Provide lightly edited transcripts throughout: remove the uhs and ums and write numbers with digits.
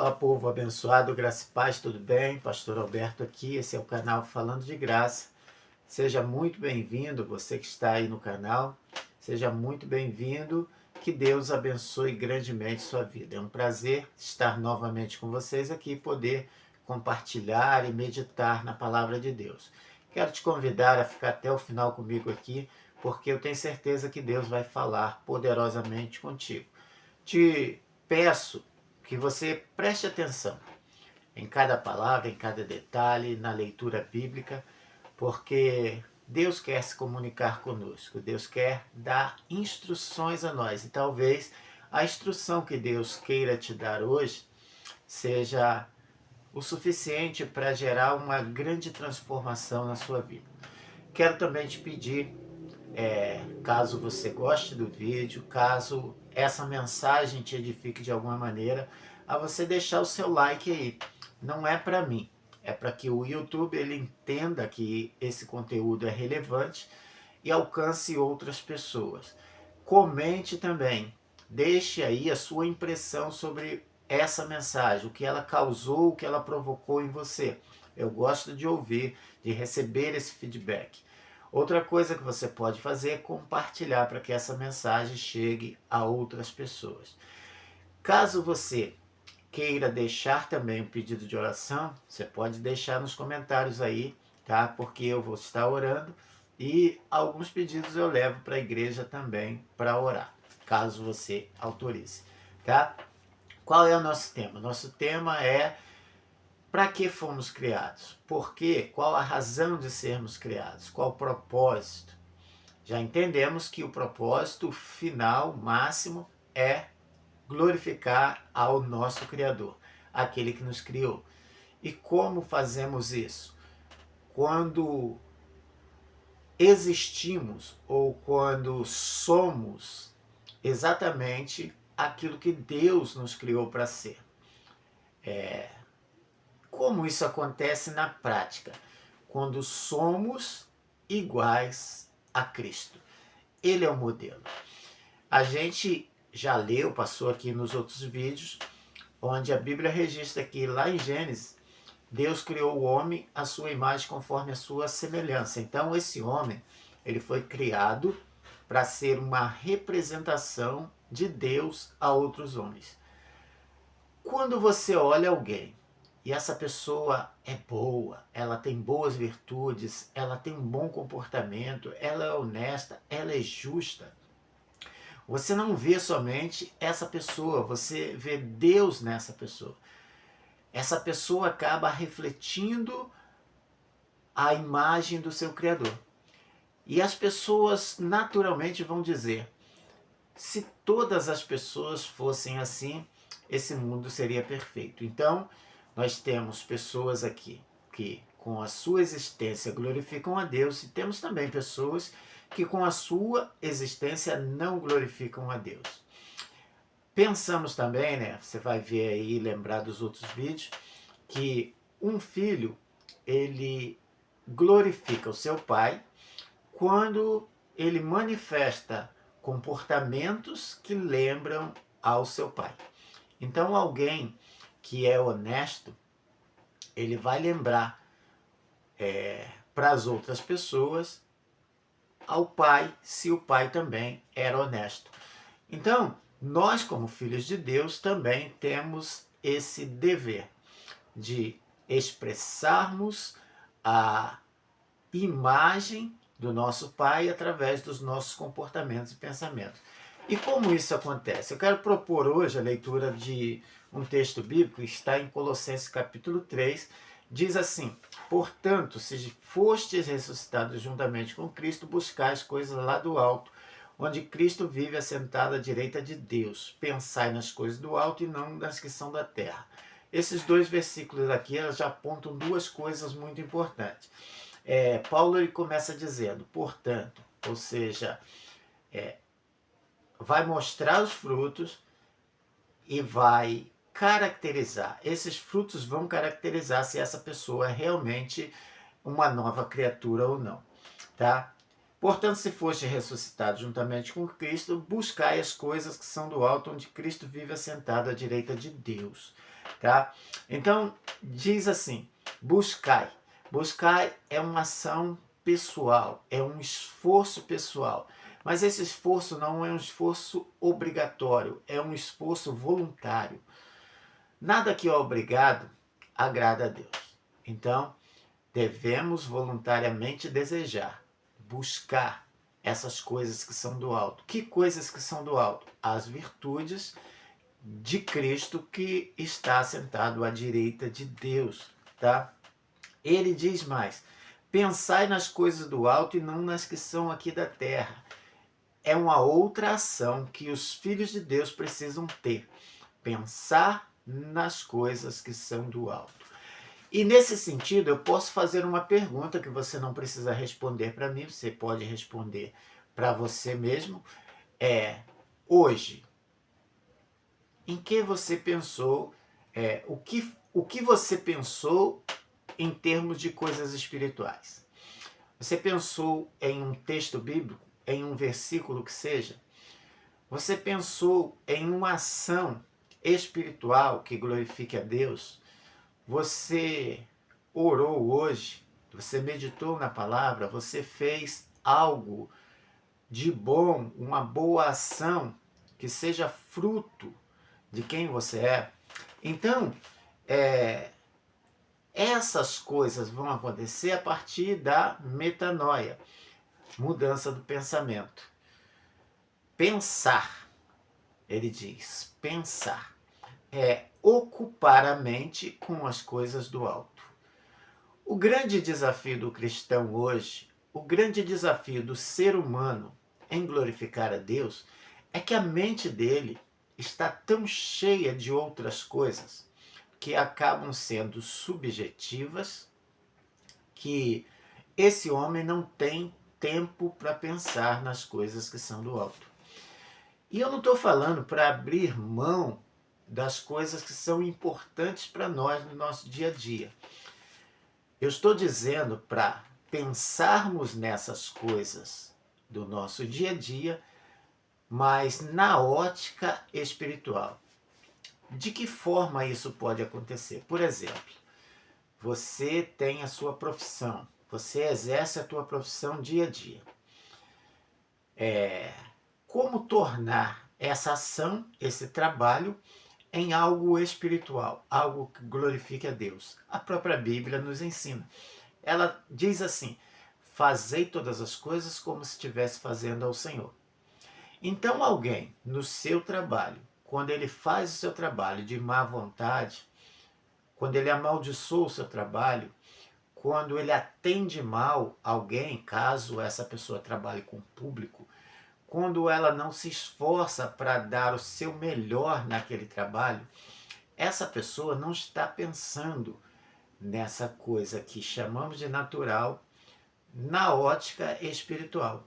Olá, povo abençoado, graça e paz, tudo bem? Pastor Alberto aqui, esse é o canal Falando de Graça. Seja muito bem-vindo, você que está aí no canal, seja muito bem-vindo, que Deus abençoe grandemente sua vida. É um prazer estar novamente com vocês aqui e poder compartilhar e meditar na Palavra de Deus. Quero te convidar a ficar até o final comigo aqui, porque eu tenho certeza que Deus vai falar poderosamente contigo. Te peço que você preste atenção em cada palavra, em cada detalhe, na leitura bíblica, porque Deus quer se comunicar conosco, Deus quer dar instruções a nós. E talvez a instrução que Deus queira te dar hoje seja o suficiente para gerar uma grande transformação na sua vida. Quero também te pedir, caso você goste do vídeo, caso essa mensagem te edifique de alguma maneira, a você deixar o seu like aí. Não é para mim, é para que o YouTube ele entenda que esse conteúdo é relevante e alcance outras pessoas. Comente também, deixe aí a sua impressão sobre essa mensagem, o que ela causou, o que ela provocou em você. Eu gosto de ouvir, de receber esse feedback. Outra coisa que você pode fazer é compartilhar para que essa mensagem chegue a outras pessoas. Caso você queira deixar também um pedido de oração, você pode deixar nos comentários aí, tá? Porque eu vou estar orando e alguns pedidos eu levo para a igreja também para orar, caso você autorize, tá? Qual é o nosso tema? Nosso tema é: para que fomos criados? Por quê? Qual a razão de sermos criados? Qual o propósito? Já entendemos que o propósito final, máximo, é glorificar ao nosso Criador, aquele que nos criou. E como fazemos isso? Quando existimos ou quando somos exatamente aquilo que Deus nos criou para ser. Como isso acontece na prática? Quando somos iguais a Cristo. Ele é o modelo. A gente já leu, passou aqui nos outros vídeos, onde a Bíblia registra que lá em Gênesis, Deus criou o homem à sua imagem conforme a sua semelhança. Então esse homem, ele foi criado para ser uma representação de Deus a outros homens. Quando você olha alguém e essa pessoa é boa, ela tem boas virtudes, ela tem um bom comportamento, ela é honesta, ela é justa, você não vê somente essa pessoa, você vê Deus nessa pessoa. Essa pessoa acaba refletindo a imagem do seu Criador. E as pessoas naturalmente vão dizer: se todas as pessoas fossem assim, esse mundo seria perfeito. Então, nós temos pessoas aqui que, com a sua existência, glorificam a Deus, e temos também pessoas que, com a sua existência, não glorificam a Deus. Pensamos também, né? Você vai ver aí, lembrar dos outros vídeos, que um filho, ele glorifica o seu pai quando ele manifesta comportamentos que lembram ao seu pai. Então, alguém que é honesto, ele vai lembrar para as outras pessoas ao pai, se o pai também era honesto. Então, nós, como filhos de Deus, também temos esse dever de expressarmos a imagem do nosso Pai através dos nossos comportamentos e pensamentos. E como isso acontece? Eu quero propor hoje a leitura de um texto bíblico que está em Colossenses capítulo 3, diz assim: portanto, se fostes ressuscitados juntamente com Cristo, buscai as coisas lá do alto, onde Cristo vive assentado à direita de Deus. Pensai nas coisas do alto e não nas que são da terra. Esses dois versículos aqui já apontam duas coisas muito importantes. Paulo ele começa dizendo, portanto, ou seja, vai mostrar os frutos e vai caracterizar. Esses frutos vão caracterizar se essa pessoa é realmente uma nova criatura ou não, tá? Portanto, se foste ressuscitado juntamente com Cristo, buscai as coisas que são do alto, onde Cristo vive assentado à direita de Deus. tá? Então, diz assim, buscai. Buscai é uma ação pessoal, é um esforço pessoal. Mas esse esforço não é um esforço obrigatório, é um esforço voluntário. Nada que é obrigado agrada a Deus. Então, devemos voluntariamente desejar, buscar essas coisas que são do alto. Que coisas que são do alto? As virtudes de Cristo que está sentado à direita de Deus, tá? Ele diz mais: pensai nas coisas do alto e não nas que são aqui da terra. É uma outra ação que os filhos de Deus precisam ter. Pensar nas coisas que são do alto. E nesse sentido, eu posso fazer uma pergunta que você não precisa responder para mim, você pode responder para você mesmo. Hoje, em que você pensou, o que você pensou em termos de coisas espirituais? Você pensou em um texto bíblico, em um versículo que seja? Você pensou em uma ação espiritual que glorifique a Deus? Você orou hoje? Você meditou na palavra? Você fez algo de bom, uma boa ação que seja fruto de quem você é? Então, essas coisas vão acontecer a partir da metanoia, mudança do pensamento. Pensar, ele diz, pensar é ocupar a mente com as coisas do alto. O grande desafio do cristão hoje, o grande desafio do ser humano em glorificar a Deus, é que a mente dele está tão cheia de outras coisas que acabam sendo subjetivas, que esse homem não tem tempo para pensar nas coisas que são do alto. E eu não estou falando para abrir mão das coisas que são importantes para nós no nosso dia a dia. Eu estou dizendo para pensarmos nessas coisas do nosso dia a dia, mas na ótica espiritual. De que forma isso pode acontecer? Por exemplo, você tem a sua profissão, você exerce a tua profissão dia a dia. Como tornar essa ação, esse trabalho, em algo espiritual, algo que glorifique a Deus? A própria Bíblia nos ensina. Ela diz assim: fazei todas as coisas como se estivesse fazendo ao Senhor. Então alguém, no seu trabalho, quando ele faz o seu trabalho de má vontade, quando ele amaldiçoa o seu trabalho, quando ele atende mal alguém, caso essa pessoa trabalhe com o público, quando ela não se esforça para dar o seu melhor naquele trabalho, essa pessoa não está pensando nessa coisa que chamamos de natural na ótica espiritual.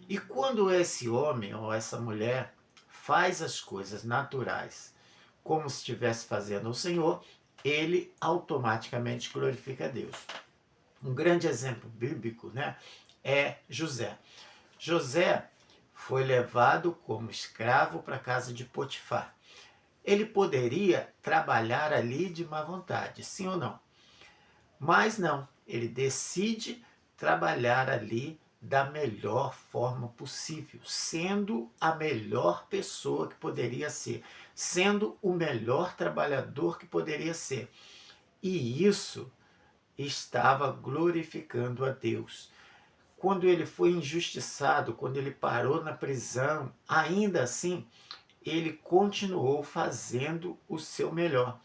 E quando esse homem ou essa mulher faz as coisas naturais como se estivesse fazendo ao Senhor, ele automaticamente glorifica a Deus. Um grande exemplo bíblico, né, é José. José foi levado como escravo para a casa de Potifar. Ele poderia trabalhar ali de má vontade, sim ou não? Mas não, ele decide trabalhar ali da melhor forma possível, sendo a melhor pessoa que poderia ser, sendo o melhor trabalhador que poderia ser. E isso estava glorificando a Deus. Quando ele foi injustiçado, quando ele parou na prisão, ainda assim, ele continuou fazendo o seu melhor.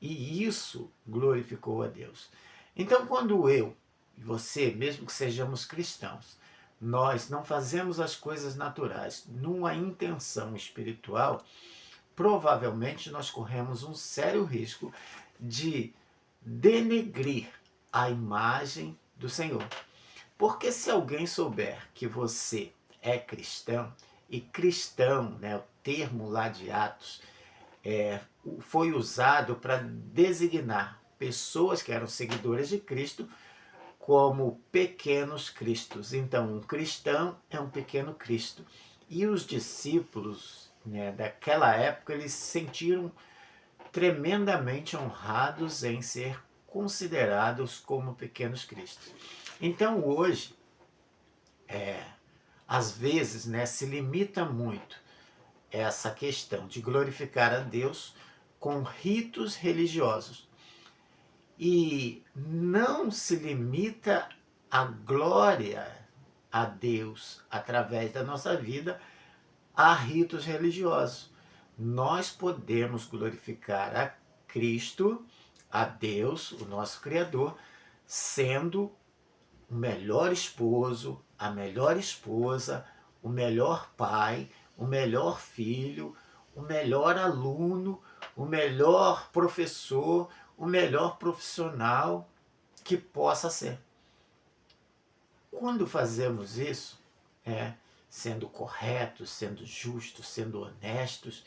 E isso glorificou a Deus. Então, quando eu e você, mesmo que sejamos cristãos, nós não fazemos as coisas naturais numa intenção espiritual, provavelmente nós corremos um sério risco de denegrir a imagem do Senhor. Porque se alguém souber que você é cristão, e cristão, né, o termo lá de Atos, foi usado para designar pessoas que eram seguidoras de Cristo como pequenos cristos. Então, um cristão é um pequeno Cristo. E os discípulos, né, daquela época, eles se sentiram tremendamente honrados em ser considerados como pequenos cristos. Então hoje, às vezes, né, se limita muito essa questão de glorificar a Deus com ritos religiosos. E não se limita a glória a Deus através da nossa vida a ritos religiosos. Nós podemos glorificar a Cristo, a Deus, o nosso Criador, sendo o melhor esposo, a melhor esposa, o melhor pai, o melhor filho, o melhor aluno, o melhor professor, o melhor profissional que possa ser. Quando fazemos isso, sendo corretos, sendo justos, sendo honestos,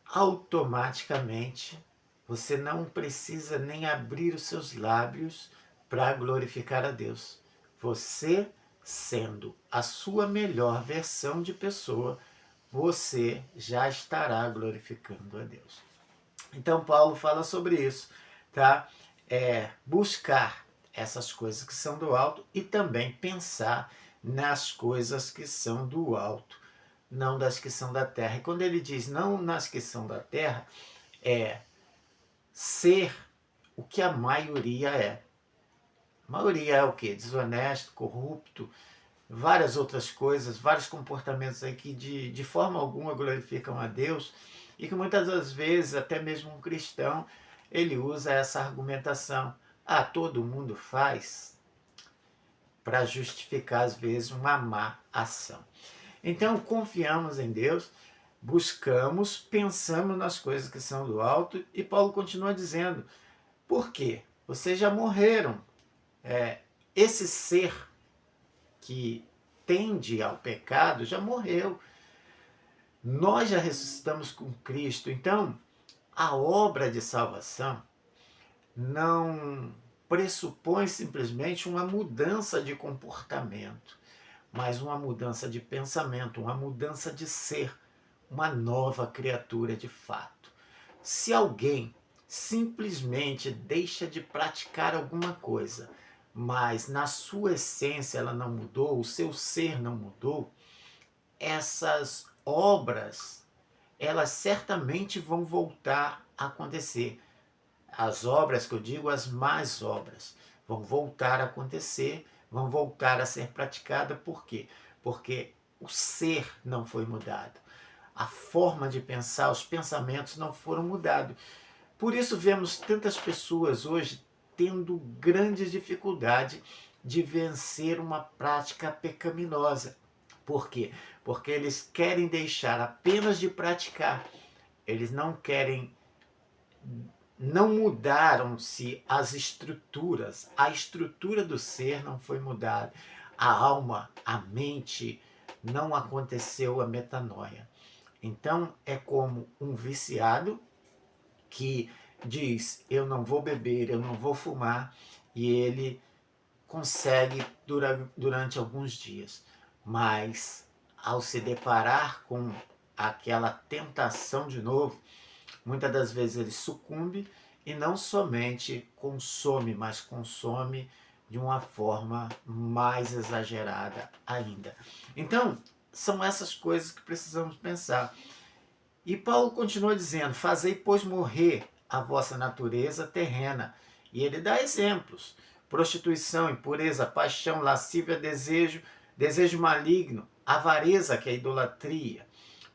automaticamente você não precisa nem abrir os seus lábios para glorificar a Deus. Você, sendo a sua melhor versão de pessoa, você já estará glorificando a Deus. Então Paulo fala sobre isso, tá? Buscar essas coisas que são do alto e também pensar nas coisas que são do alto, não das que são da terra. E quando ele diz não nas que são da terra, é ser o que a maioria é. A maioria é o quê? Desonesto, corrupto, várias outras coisas, vários comportamentos aí que de forma alguma glorificam a Deus e que muitas das vezes, até mesmo um cristão, ele usa essa argumentação. Ah, todo mundo faz, para justificar às vezes uma má ação. Então, confiamos em Deus, buscamos, pensamos nas coisas que são do alto e Paulo continua dizendo, por quê? Vocês já morreram. Esse ser que tende ao pecado já morreu. Nós já ressuscitamos com Cristo. Então, a obra de salvação não pressupõe simplesmente uma mudança de comportamento, mas uma mudança de pensamento, uma mudança de ser, uma nova criatura de fato. Se alguém simplesmente deixa de praticar alguma coisa, mas na sua essência ela não mudou, o seu ser não mudou, essas obras, elas certamente vão voltar a acontecer. As obras que eu digo, as más obras, vão voltar a acontecer, vão voltar a ser praticadas. Por quê? Porque o ser não foi mudado. A forma de pensar, os pensamentos não foram mudados. Por isso vemos tantas pessoas hoje tendo grande dificuldade de vencer uma prática pecaminosa. Por quê? Porque eles querem deixar apenas de praticar. Eles não mudaram-se as estruturas. A estrutura do ser não foi mudada. A alma, a mente, não aconteceu a metanoia. Então é como um viciado que diz, eu não vou beber, eu não vou fumar, e ele consegue durante alguns dias. Mas ao se deparar com aquela tentação de novo, muitas das vezes ele sucumbe e não somente consome, mas consome de uma forma mais exagerada ainda. Então, são essas coisas que precisamos pensar. E Paulo continua dizendo, fazei, pois, morrer a vossa natureza terrena. E ele dá exemplos. Prostituição, impureza, paixão, lascívia, desejo maligno, avareza, que é a idolatria.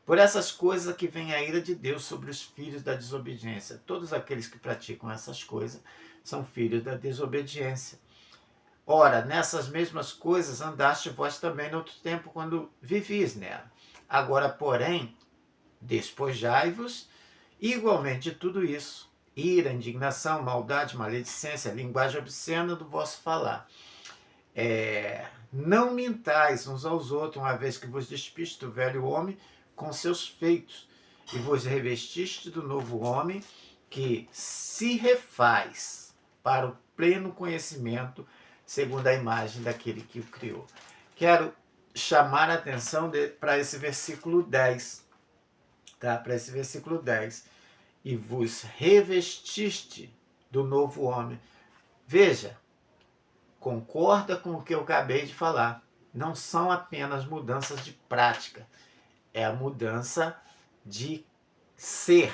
Por essas coisas que vem a ira de Deus sobre os filhos da desobediência. Todos aqueles que praticam essas coisas são filhos da desobediência. Ora, nessas mesmas coisas andaste vós também no outro tempo, quando vivis nela. Agora, porém, despojai-vos igualmente de tudo isso. Ira, indignação, maldade, maledicência, linguagem obscena do vosso falar. Não mintais uns aos outros, uma vez que vos despiste do velho homem com seus feitos, e vos revestiste do novo homem, que se refaz para o pleno conhecimento, segundo a imagem daquele que o criou. Quero chamar a atenção para esse versículo 10. Tá? Para esse versículo 10. e vos revestiste do novo homem. Veja, concorda com o que eu acabei de falar. Não são apenas mudanças de prática, é a mudança de ser,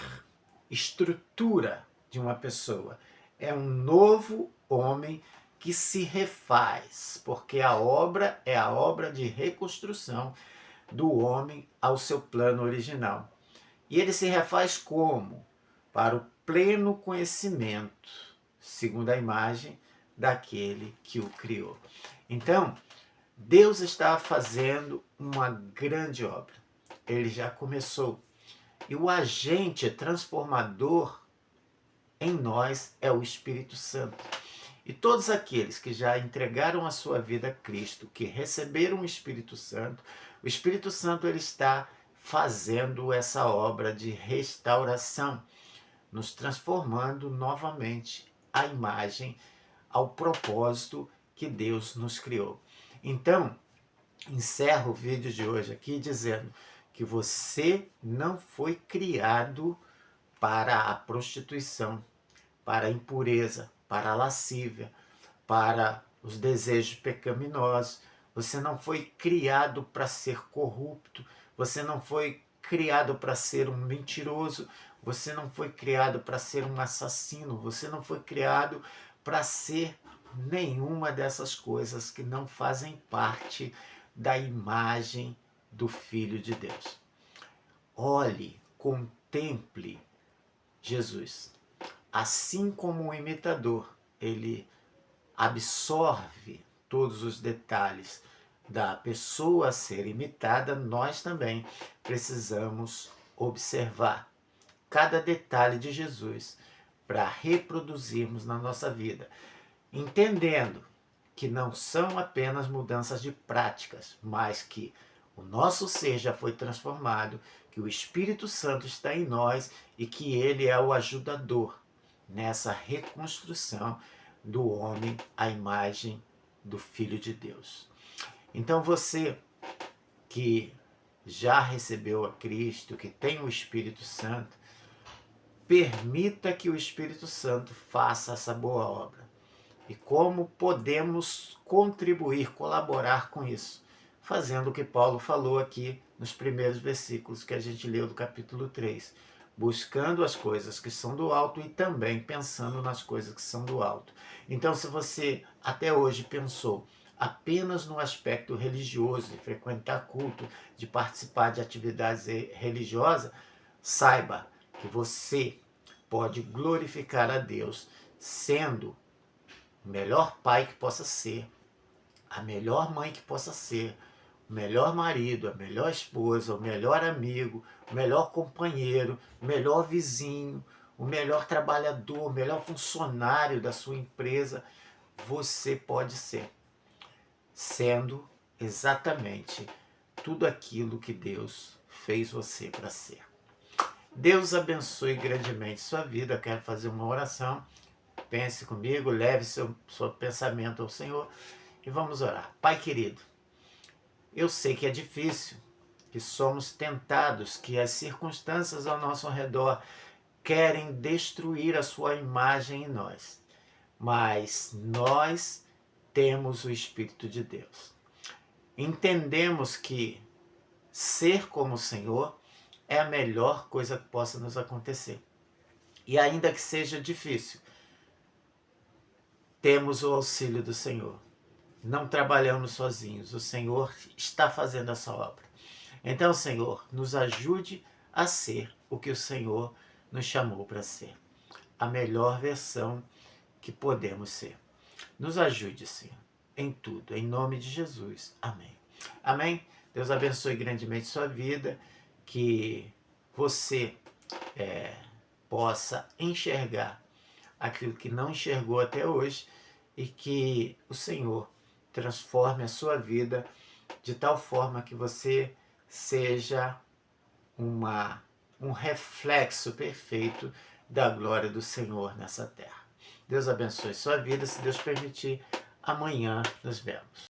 estrutura de uma pessoa. É um novo homem que se refaz, porque a obra é a obra de reconstrução do homem ao seu plano original. E ele se refaz como? Para o pleno conhecimento, segundo a imagem daquele que o criou. Então, Deus está fazendo uma grande obra. Ele já começou. E o agente transformador em nós é o Espírito Santo. E todos aqueles que já entregaram a sua vida a Cristo, que receberam o Espírito Santo ele está fazendo essa obra de restauração, nos transformando novamente à imagem, ao propósito que Deus nos criou. Então, encerro o vídeo de hoje aqui dizendo que você não foi criado para a prostituição, para a impureza, para a lascívia, para os desejos pecaminosos. Você não foi criado para ser corrupto, você não foi criado para ser um mentiroso, você não foi criado para ser um assassino, você não foi criado para ser nenhuma dessas coisas que não fazem parte da imagem do Filho de Deus. Olhe, contemple Jesus. Assim como o imitador, ele absorve todos os detalhes da pessoa a ser imitada, nós também precisamos observar cada detalhe de Jesus para reproduzirmos na nossa vida, entendendo que não são apenas mudanças de práticas, mas que o nosso ser já foi transformado, que o Espírito Santo está em nós e que ele é o ajudador nessa reconstrução do homem à imagem do Filho de Deus. Então você que já recebeu a Cristo, que tem o Espírito Santo, permita que o Espírito Santo faça essa boa obra. E como podemos contribuir, colaborar com isso? Fazendo o que Paulo falou aqui nos primeiros versículos que a gente leu do capítulo 3. Buscando as coisas que são do alto e também pensando nas coisas que são do alto. Então, se você até hoje pensou apenas no aspecto religioso, de frequentar culto, de participar de atividades religiosas, saiba que você pode glorificar a Deus sendo o melhor pai que possa ser, a melhor mãe que possa ser, o melhor marido, a melhor esposa, o melhor amigo, o melhor companheiro, o melhor vizinho, o melhor trabalhador, o melhor funcionário da sua empresa. Você pode ser, sendo exatamente tudo aquilo que Deus fez você para ser. Deus abençoe grandemente sua vida. Eu quero fazer uma oração. Pense comigo, leve seu pensamento ao Senhor e vamos orar. Pai querido, eu sei que é difícil, que somos tentados, que as circunstâncias ao nosso redor querem destruir a sua imagem em nós, mas nós temos o Espírito de Deus. Entendemos que ser como o Senhor é a melhor coisa que possa nos acontecer. E ainda que seja difícil, temos o auxílio do Senhor. Não trabalhamos sozinhos, o Senhor está fazendo essa obra. Então, Senhor, nos ajude a ser o que o Senhor nos chamou para ser. A melhor versão que podemos ser. Nos ajude, Senhor, em tudo, em nome de Jesus. Amém. Amém? Deus abençoe grandemente sua vida, que você possa enxergar aquilo que não enxergou até hoje e que o Senhor transforme a sua vida de tal forma que você seja um reflexo perfeito da glória do Senhor nessa terra. Deus abençoe sua vida. Se Deus permitir, amanhã nos vemos.